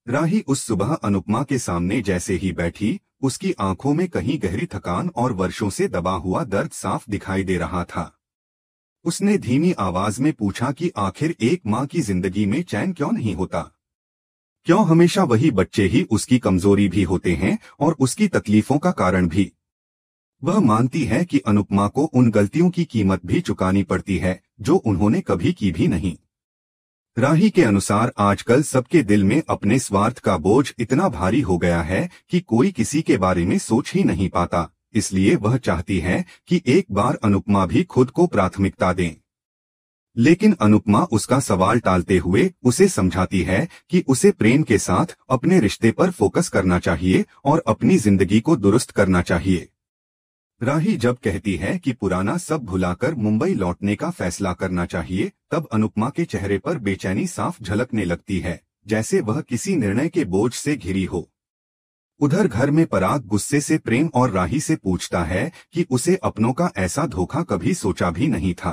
राही उस सुबह अनुपमा के सामने जैसे ही बैठी, उसकी आंखों में कहीं गहरी थकान और वर्षों से दबा हुआ दर्द साफ दिखाई दे रहा था। उसने धीमी आवाज में पूछा कि आखिर एक माँ की जिंदगी में चैन क्यों नहीं होता? क्यों हमेशा वही बच्चे ही उसकी कमजोरी भी होते हैं और उसकी तकलीफों का कारण भी? वह मानती है कि अनुपमा को उन गलतियों की कीमत भी चुकानी पड़ती है जो उन्होंने कभी की भी नहीं। राही के अनुसार आजकल सबके दिल में अपने स्वार्थ का बोझ इतना भारी हो गया है कि कोई किसी के बारे में सोच ही नहीं पाता, इसलिए वह चाहती है कि एक बार अनुपमा भी खुद को प्राथमिकता दें। लेकिन अनुपमा उसका सवाल टालते हुए उसे समझाती है कि उसे प्रेम के साथ अपने रिश्ते पर फोकस करना चाहिए और अपनी जिंदगी को दुरुस्त करना चाहिए। राही जब कहती है कि पुराना सब भुलाकर मुंबई लौटने का फैसला करना चाहिए, तब अनुपमा के चेहरे पर बेचैनी साफ झलकने लगती है, जैसे वह किसी निर्णय के बोझ से घिरी हो। उधर घर में पराग गुस्से से प्रेम और राही से पूछता है कि उसे अपनों का ऐसा धोखा कभी सोचा भी नहीं था।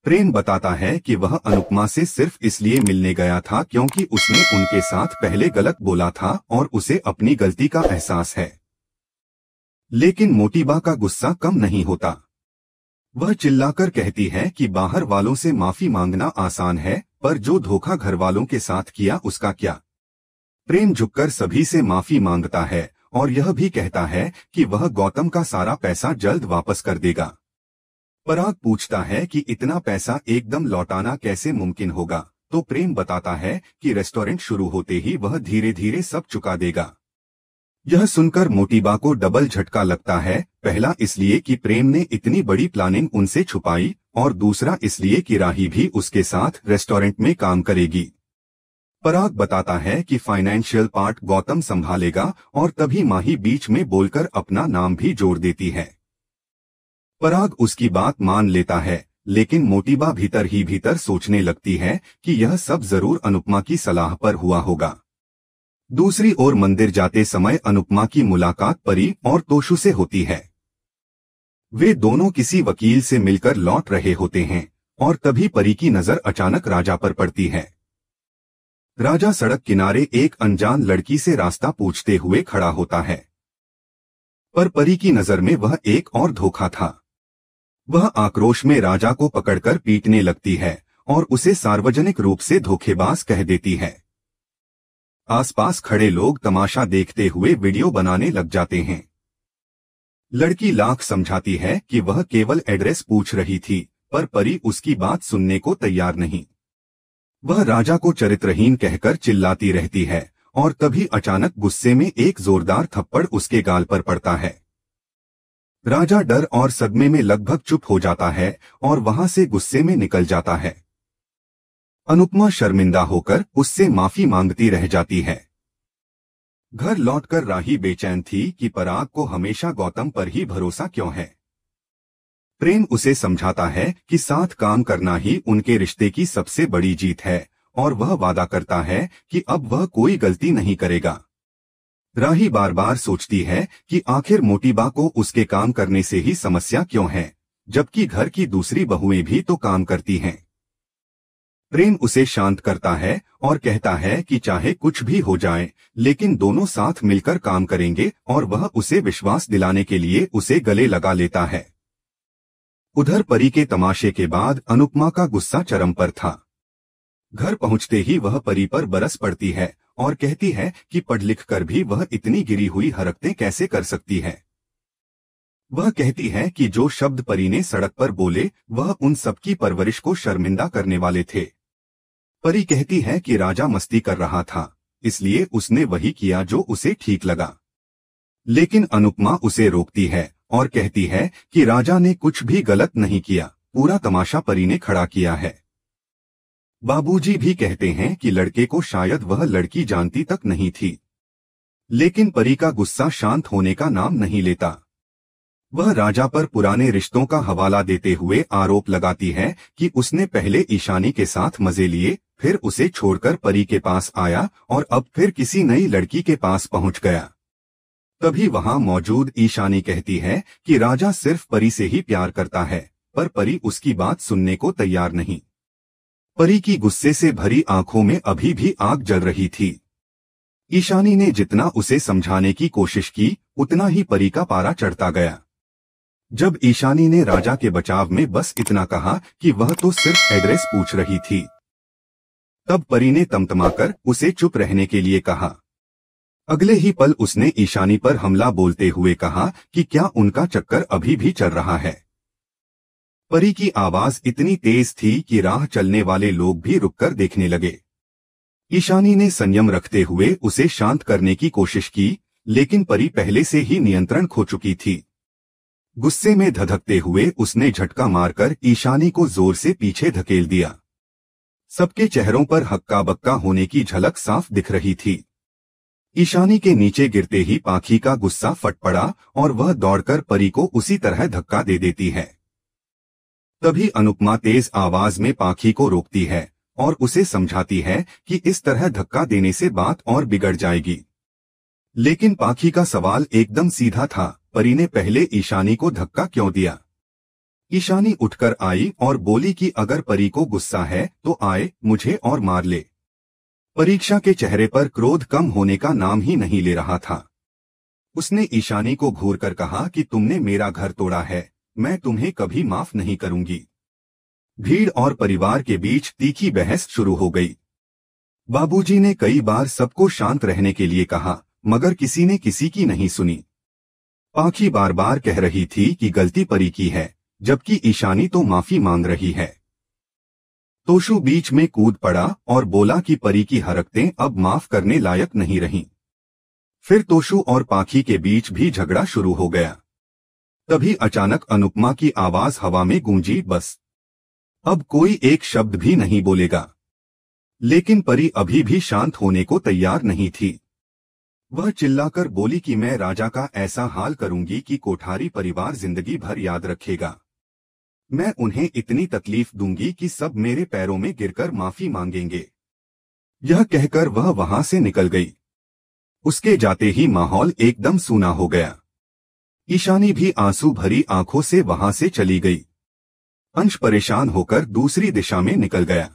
प्रेम बताता है कि वह अनुपमा से सिर्फ इसलिए मिलने गया था क्योंकि उसने उनके साथ पहले गलत बोला था और उसे अपनी गलती का एहसास है। लेकिन मोटीबा का गुस्सा कम नहीं होता। वह चिल्लाकर कहती है कि बाहर वालों से माफी मांगना आसान है, पर जो धोखा घर वालों के साथ किया उसका क्या? प्रेम झुककर सभी से माफी मांगता है और यह भी कहता है कि वह गौतम का सारा पैसा जल्द वापस कर देगा। पराग पूछता है कि इतना पैसा एकदम लौटाना कैसे मुमकिन होगा, तो प्रेम बताता है कि रेस्टोरेंट शुरू होते ही वह धीरे धीरे सब चुका देगा। यह सुनकर मोटीबा को डबल झटका लगता है, पहला इसलिए कि प्रेम ने इतनी बड़ी प्लानिंग उनसे छुपाई और दूसरा इसलिए कि राही भी उसके साथ रेस्टोरेंट में काम करेगी। पराग बताता है कि फाइनेंशियल पार्ट गौतम संभालेगा और तभी माही बीच में बोलकर अपना नाम भी जोड़ देती है। पराग उसकी बात मान लेता है, लेकिन मोटीबा भीतर ही भीतर सोचने लगती है कि यह सब जरूर अनुपमा की सलाह पर हुआ होगा। दूसरी ओर मंदिर जाते समय अनुपमा की मुलाकात परी और तोशु से होती है। वे दोनों किसी वकील से मिलकर लौट रहे होते हैं और तभी परी की नजर अचानक राजा पर पड़ती है। राजा सड़क किनारे एक अनजान लड़की से रास्ता पूछते हुए खड़ा होता है, पर परी की नजर में वह एक और धोखा था। वह आक्रोश में राजा को पकड़कर पीटने लगती है और उसे सार्वजनिक रूप से धोखेबाज कह देती है। आसपास खड़े लोग तमाशा देखते हुए वीडियो बनाने लग जाते हैं। लड़की लाख समझाती है कि वह केवल एड्रेस पूछ रही थी, पर परी उसकी बात सुनने को तैयार नहीं। वह राजा को चरित्रहीन कहकर चिल्लाती रहती है और तभी अचानक गुस्से में एक जोरदार थप्पड़ उसके गाल पर पड़ता है। राजा डर और सदमे में लगभग चुप हो जाता है और वहां से गुस्से में निकल जाता है। अनुपमा शर्मिंदा होकर उससे माफी मांगती रह जाती है। घर लौटकर राही बेचैन थी कि पराग को हमेशा गौतम पर ही भरोसा क्यों है। प्रेम उसे समझाता है कि साथ काम करना ही उनके रिश्ते की सबसे बड़ी जीत है और वह वादा करता है कि अब वह कोई गलती नहीं करेगा। राही बार बार सोचती है कि आखिर मोटीबा को उसके काम करने से ही समस्या क्यों है, जबकि घर की दूसरी बहुएं भी तो काम करती हैं। प्रेम उसे शांत करता है और कहता है कि चाहे कुछ भी हो जाए, लेकिन दोनों साथ मिलकर काम करेंगे और वह उसे विश्वास दिलाने के लिए उसे गले लगा लेता है। उधर परी के तमाशे के बाद अनुपमा का गुस्सा चरम पर था। घर पहुंचते ही वह परी पर बरस पड़ती है और कहती है कि पढ़ लिख कर भी वह इतनी गिरी हुई हरकतें कैसे कर सकती है। वह कहती है कि जो शब्द परी ने सड़क पर बोले वह उन सबकी परवरिश को शर्मिंदा करने वाले थे। परी कहती है कि राजा मस्ती कर रहा था, इसलिए उसने वही किया जो उसे ठीक लगा। लेकिन अनुपमा उसे रोकती है और कहती है कि राजा ने कुछ भी गलत नहीं किया, पूरा तमाशा परी ने खड़ा किया है। बाबूजी भी कहते हैं कि लड़के को शायद वह लड़की जानती तक नहीं थी। लेकिन परी का गुस्सा शांत होने का नाम नहीं लेता। वह राजा पर पुराने रिश्तों का हवाला देते हुए आरोप लगाती है कि उसने पहले ईशानी के साथ मजे लिए, फिर उसे छोड़कर परी के पास आया और अब फिर किसी नई लड़की के पास पहुंच गया। तभी वहां मौजूद ईशानी कहती है कि राजा सिर्फ परी से ही प्यार करता है, पर परी उसकी बात सुनने को तैयार नहीं। परी की गुस्से से भरी आंखों में अभी भी आग जल रही थी। ईशानी ने जितना उसे समझाने की कोशिश की उतना ही परी का पारा चढ़ता गया। जब ईशानी ने राजा के बचाव में बस इतना कहा कि वह तो सिर्फ एड्रेस पूछ रही थी, तब परी ने तमतमाकर उसे चुप रहने के लिए कहा। अगले ही पल उसने ईशानी पर हमला बोलते हुए कहा कि क्या उनका चक्कर अभी भी चल रहा है। परी की आवाज इतनी तेज थी कि राह चलने वाले लोग भी रुककर देखने लगे। ईशानी ने संयम रखते हुए उसे शांत करने की कोशिश की, लेकिन परी पहले से ही नियंत्रण खो चुकी थी। गुस्से में धधकते हुए उसने झटका मारकर ईशानी को जोर से पीछे धकेल दिया। सबके चेहरों पर हक्का बक्का होने की झलक साफ दिख रही थी। ईशानी के नीचे गिरते ही पाखी का गुस्सा फट पड़ा और वह दौड़कर परी को उसी तरह धक्का दे देती है। तभी अनुपमा तेज आवाज में पाखी को रोकती है और उसे समझाती है कि इस तरह धक्का देने से बात और बिगड़ जाएगी। लेकिन पाखी का सवाल एकदम सीधा था, परी ने पहले ईशानी को धक्का क्यों दिया। ईशानी उठकर आई और बोली कि अगर परी को गुस्सा है तो आए, मुझे और मार ले। परीक्षा के चेहरे पर क्रोध कम होने का नाम ही नहीं ले रहा था। उसने ईशानी को घूरकर कहा कि तुमने मेरा घर तोड़ा है, मैं तुम्हें कभी माफ नहीं करूंगी। भीड़ और परिवार के बीच तीखी बहस शुरू हो गई। बाबूजी ने कई बार सबको शांत रहने के लिए कहा, मगर किसी ने किसी की नहीं सुनी। पाखी बार बार कह रही थी कि गलती परी की है, जबकि ईशानी तो माफी मांग रही है। तोशु बीच में कूद पड़ा और बोला कि परी की हरकतें अब माफ करने लायक नहीं रहीं। फिर तोशु और पाखी के बीच भी झगड़ा शुरू हो गया। तभी अचानक अनुपमा की आवाज हवा में गूंजी, बस अब कोई एक शब्द भी नहीं बोलेगा। लेकिन परी अभी भी शांत होने को तैयार नहीं थी। वह चिल्लाकर बोली कि मैं राजा का ऐसा हाल करूंगी कि कोठारी परिवार जिंदगी भर याद रखेगा। मैं उन्हें इतनी तकलीफ दूंगी कि सब मेरे पैरों में गिरकर माफी मांगेंगे। यह कहकर वह वहां से निकल गई। उसके जाते ही माहौल एकदम सूना हो गया। ईशानी भी आंसू भरी आंखों से वहां से चली गई। अंश परेशान होकर दूसरी दिशा में निकल गया।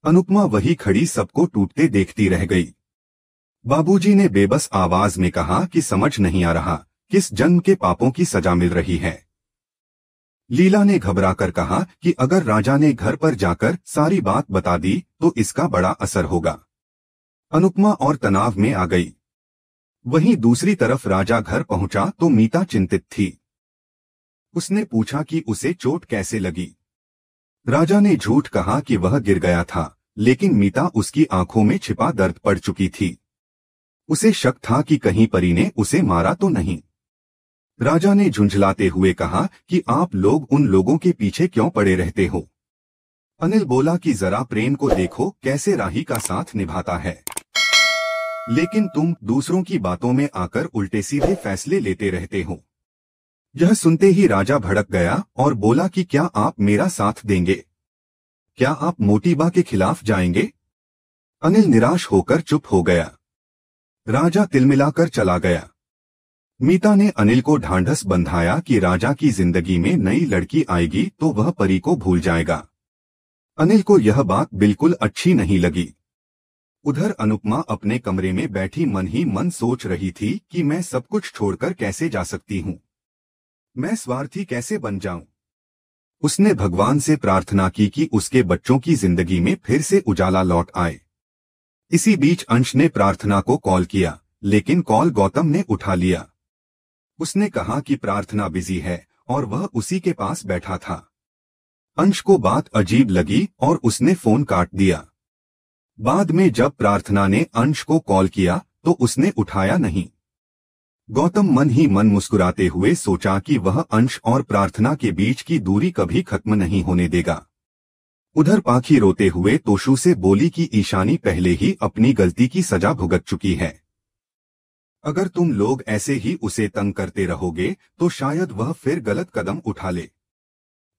अनुपमा वही खड़ी सबको टूटते देखती रह गई। बाबूजी ने बेबस आवाज में कहा कि समझ नहीं आ रहा, किस जन्म के पापों की सजा मिल रही है। लीला ने घबराकर कहा कि अगर राजा ने घर पर जाकर सारी बात बता दी तो इसका बड़ा असर होगा। अनुपमा और तनाव में आ गई। वहीं दूसरी तरफ राजा घर पहुंचा तो मीता चिंतित थी। उसने पूछा कि उसे चोट कैसे लगी। राजा ने झूठ कहा कि वह गिर गया था, लेकिन मीता उसकी आंखों में छिपा दर्द पड़ चुकी थी। उसे शक था कि कहीं परी ने उसे मारा तो नहीं। राजा ने झुंझलाते हुए कहा कि आप लोग उन लोगों के पीछे क्यों पड़े रहते हो। अनिल बोला कि जरा प्रेम को देखो कैसे राही का साथ निभाता है, लेकिन तुम दूसरों की बातों में आकर उल्टे सीधे फैसले लेते रहते हो। यह सुनते ही राजा भड़क गया और बोला कि क्या आप मेरा साथ देंगे? क्या आप मोटीबा के खिलाफ जाएंगे? अनिल निराश होकर चुप हो गया। राजा तिलमिलाकर चला गया। मीता ने अनिल को ढांढस बंधाया कि राजा की जिंदगी में नई लड़की आएगी तो वह परी को भूल जाएगा। अनिल को यह बात बिल्कुल अच्छी नहीं लगी। उधर अनुपमा अपने कमरे में बैठी मन ही मन सोच रही थी कि मैं सब कुछ छोड़कर कैसे जा सकती हूँ, मैं स्वार्थी कैसे बन जाऊं। उसने भगवान से प्रार्थना की कि उसके बच्चों की जिंदगी में फिर से उजाला लौट आए। इसी बीच अंश ने प्रार्थना को कॉल किया, लेकिन कॉल गौतम ने उठा लिया। उसने कहा कि प्रार्थना बिजी है और वह उसी के पास बैठा था। अंश को बात अजीब लगी और उसने फोन काट दिया। बाद में जब प्रार्थना ने अंश को कॉल किया तो उसने उठाया नहीं। गौतम मन ही मन मुस्कुराते हुए सोचा कि वह अंश और प्रार्थना के बीच की दूरी कभी खत्म नहीं होने देगा। उधर पाखी रोते हुए तोशु से बोली कि ईशानी पहले ही अपनी गलती की सजा भुगत चुकी है। अगर तुम लोग ऐसे ही उसे तंग करते रहोगे तो शायद वह फिर गलत कदम उठा ले।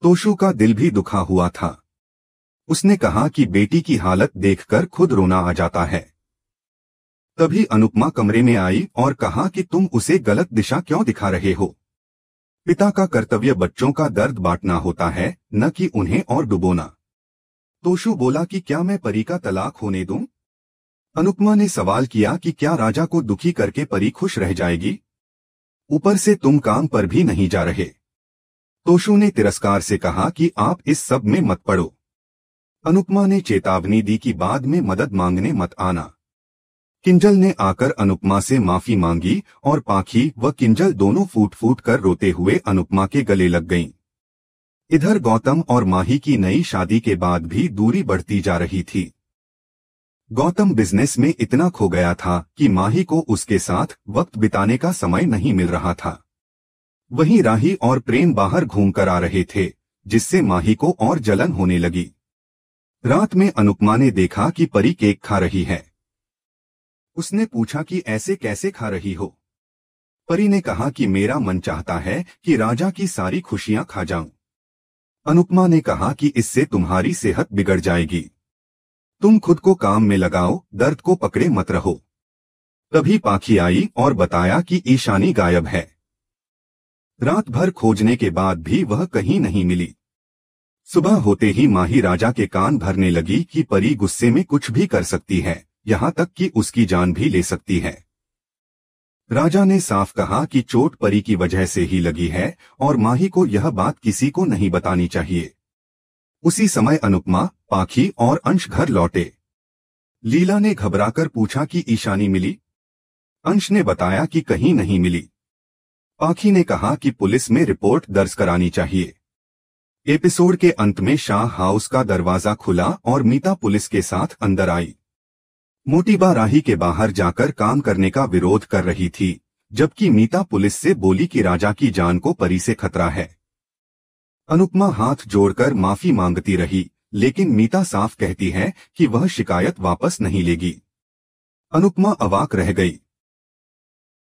तोशु का दिल भी दुखा हुआ था। उसने कहा कि बेटी की हालत देखकर खुद रोना आ जाता है। तभी अनुपमा कमरे में आई और कहा कि तुम उसे गलत दिशा क्यों दिखा रहे हो। पिता का कर्तव्य बच्चों का दर्द बांटना होता है, न कि उन्हें और डुबोना। तोशु बोला कि क्या मैं परी का तलाक होने दूं? अनुपमा ने सवाल किया कि क्या राजा को दुखी करके परी खुश रह जाएगी? ऊपर से तुम काम पर भी नहीं जा रहे। तोशु ने तिरस्कार से कहा कि आप इस सब में मत पड़ो। अनुपमा ने चेतावनी दी कि बाद में मदद मांगने मत आना। किंजल ने आकर अनुपमा से माफी मांगी और पाखी व किंजल दोनों फूट फूट कर रोते हुए अनुपमा के गले लग गईं। इधर गौतम और माही की नई शादी के बाद भी दूरी बढ़ती जा रही थी। गौतम बिजनेस में इतना खो गया था कि माही को उसके साथ वक्त बिताने का समय नहीं मिल रहा था। वहीं राही और प्रेम बाहर घूमकर आ रहे थे, जिससे माही को और जलन होने लगी। रात में अनुपमा ने देखा कि परी केक खा रही है। उसने पूछा कि ऐसे कैसे खा रही हो? परी ने कहा कि मेरा मन चाहता है कि राजा की सारी खुशियां खा जाऊं। अनुपमा ने कहा कि इससे तुम्हारी सेहत बिगड़ जाएगी। तुम खुद को काम में लगाओ, दर्द को पकड़े मत रहो। तभी पाखी आई और बताया कि ईशानी गायब है। रात भर खोजने के बाद भी वह कहीं नहीं मिली। सुबह होते ही माही राजा के कान भरने लगी कि परी गुस्से में कुछ भी कर सकती है, यहाँ तक कि उसकी जान भी ले सकती है। राजा ने साफ कहा कि चोट परी की वजह से ही लगी है और माही को यह बात किसी को नहीं बतानी चाहिए। उसी समय अनुपमा, पाखी और अंश घर लौटे। लीला ने घबराकर पूछा कि ईशानी मिली? अंश ने बताया कि कहीं नहीं मिली। पाखी ने कहा कि पुलिस में रिपोर्ट दर्ज करानी चाहिए। एपिसोड के अंत में शाह हाउस का दरवाजा खुला और मीता पुलिस के साथ अंदर आई। मोटीबा राही के बाहर जाकर काम करने का विरोध कर रही थी, जबकि मीता पुलिस से बोली कि राजा की जान को परी से खतरा है। अनुपमा हाथ जोड़कर माफी मांगती रही, लेकिन मीता साफ कहती है कि वह शिकायत वापस नहीं लेगी। अनुपमा अवाक रह गई।